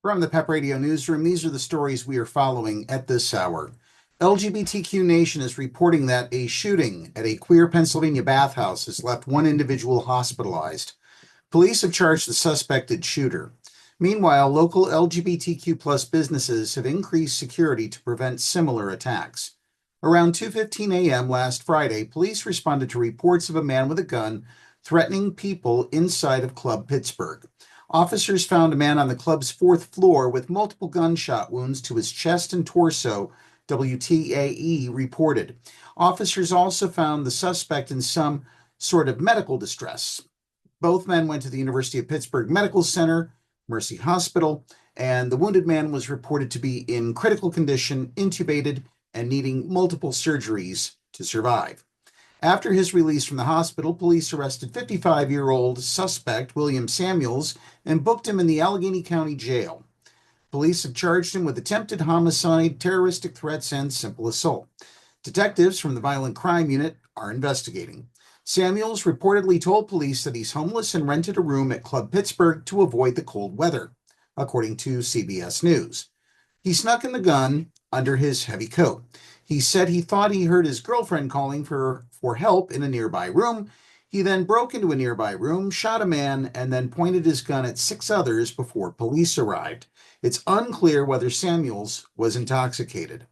From the Pep Radio Newsroom, these are the stories we are following at this hour. LGBTQ Nation is reporting that a shooting at a queer Pennsylvania bathhouse has left one individual hospitalized. Police have charged the suspected shooter. Meanwhile, local LGBTQ plus businesses have increased security to prevent similar attacks. Around 2:15 a.m. last Friday, police responded to reports of a man with a gun threatening people inside of Club Pittsburgh. Officers found a man on the club's fourth floor with multiple gunshot wounds to his chest and torso, WTAE reported. Officers also found the suspect in some sort of medical distress. Both men went to the University of Pittsburgh Medical Center, Mercy Hospital, and the wounded man was reported to be in critical condition, intubated, and needing multiple surgeries to survive. After his release from the hospital, police arrested 55-year-old suspect William Samuels and booked him in the Allegheny County Jail. Police have charged him with attempted homicide, terroristic threats, and simple assault. Detectives from the Violent Crime Unit are investigating. Samuels reportedly told police that he's homeless and rented a room at Club Pittsburgh to avoid the cold weather, according to CBS News. He snuck in the gun under his heavy coat. He said he thought he heard his girlfriend calling for help in a nearby room. He then broke into a nearby room, shot a man, and then pointed his gun at 6 others before police arrived. It's unclear whether Samuels was intoxicated.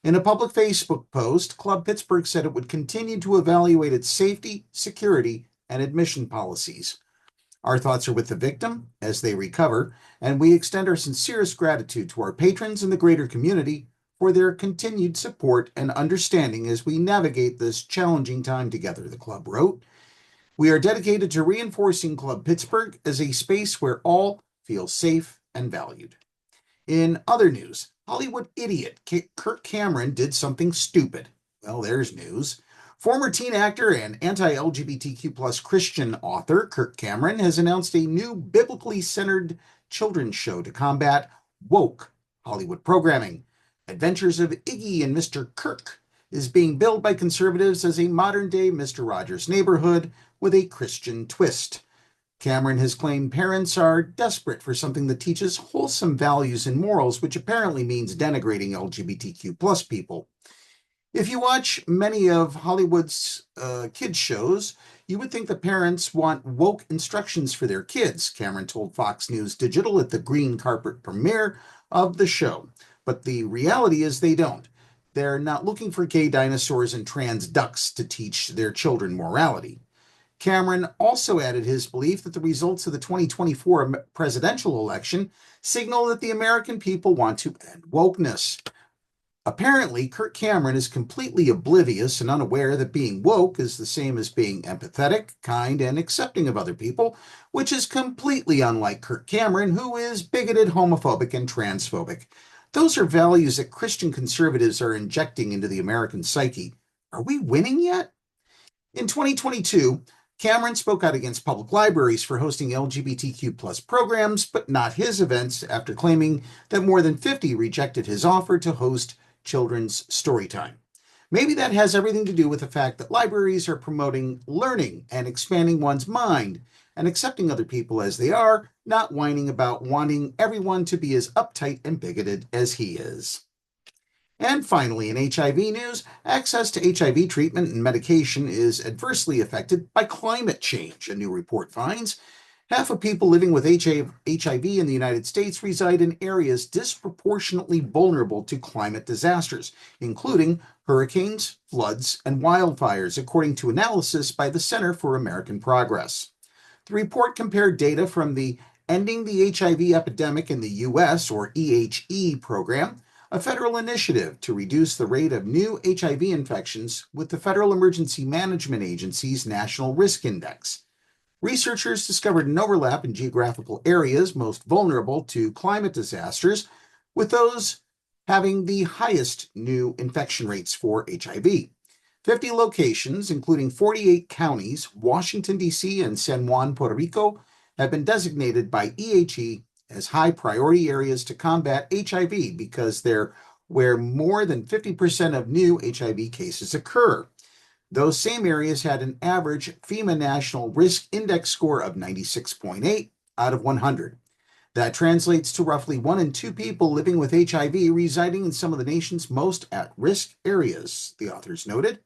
In a public Facebook post, Club Pittsburgh said it would continue to evaluate its safety, security, and admission policies. Our thoughts are with the victim as they recover, and we extend our sincerest gratitude to our patrons and the greater community for their continued support and understanding as we navigate this challenging time together, the club wrote. We are dedicated to reinforcing Club Pittsburgh as a space where all feel safe and valued. In other news, Hollywood idiot Kirk Cameron did something stupid. Well, there's news. Former teen actor and anti-LGBTQ plus Christian author Kirk Cameron has announced a new biblically centered children's show to combat woke Hollywood programming. Adventures of Iggy and Mr. Kirk is being billed by conservatives as a modern-day Mr. Rogers' Neighborhood with a Christian twist. Cameron has claimed parents are desperate for something that teaches wholesome values and morals, which apparently means denigrating LGBTQ plus people. If you watch many of Hollywood's kids shows, you would think that parents want woke instructions for their kids, Cameron told Fox News Digital at the green carpet premiere of the show. But the reality is they don't. They're not looking for gay dinosaurs and trans ducks to teach their children morality. Cameron also added his belief that the results of the 2024 presidential election signal that the American people want to end wokeness. Apparently, Kirk Cameron is completely oblivious and unaware that being woke is the same as being empathetic, kind, and accepting of other people, which is completely unlike Kirk Cameron, who is bigoted, homophobic, and transphobic. Those are values that Christian conservatives are injecting into the American psyche. Are we winning yet? In 2022, Cameron spoke out against public libraries for hosting LGBTQ plus programs, but not his events, after claiming that more than 50 rejected his offer to host children's story time. Maybe that has everything to do with the fact that libraries are promoting learning and expanding one's mind and accepting other people as they are, not whining about wanting everyone to be as uptight and bigoted as he is. And finally, in HIV news, access to HIV treatment and medication is adversely affected by climate change, a new report finds. Half of people living with HIV in the United States reside in areas disproportionately vulnerable to climate disasters, including hurricanes, floods, and wildfires, according to analysis by the Center for American Progress. The report compared data from the Ending the HIV Epidemic in the U.S., or EHE program, a federal initiative to reduce the rate of new HIV infections, with the Federal Emergency Management Agency's National Risk Index. Researchers discovered an overlap in geographical areas most vulnerable to climate disasters, with those having the highest new infection rates for HIV. 50 locations, including 48 counties, Washington, D.C., and San Juan, Puerto Rico, have been designated by EHE as high priority areas to combat HIV because they're where more than 50% of new HIV cases occur. Those same areas had an average FEMA National Risk Index score of 96.8 out of 100. That translates to roughly 1 in 2 people living with HIV residing in some of the nation's most at-risk areas, the authors noted.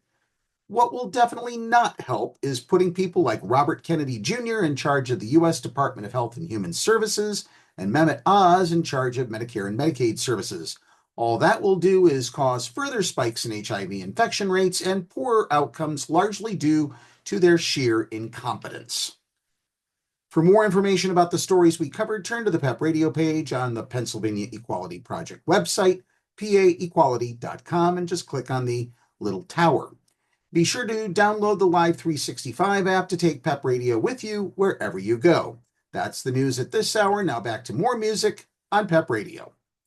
What will definitely not help is putting people like Robert Kennedy Jr. in charge of the U.S. Department of Health and Human Services and Mehmet Oz in charge of Medicare and Medicaid services. All that will do is cause further spikes in HIV infection rates and poorer outcomes, largely due to their sheer incompetence. For more information about the stories we covered, turn to the PEP Radio page on the Pennsylvania Equality Project website, paequality.com, and just click on the little tower. Be sure to download the Live 365 app to take PEP Radio with you wherever you go. That's the news at this hour. Now back to more music on PEP Radio.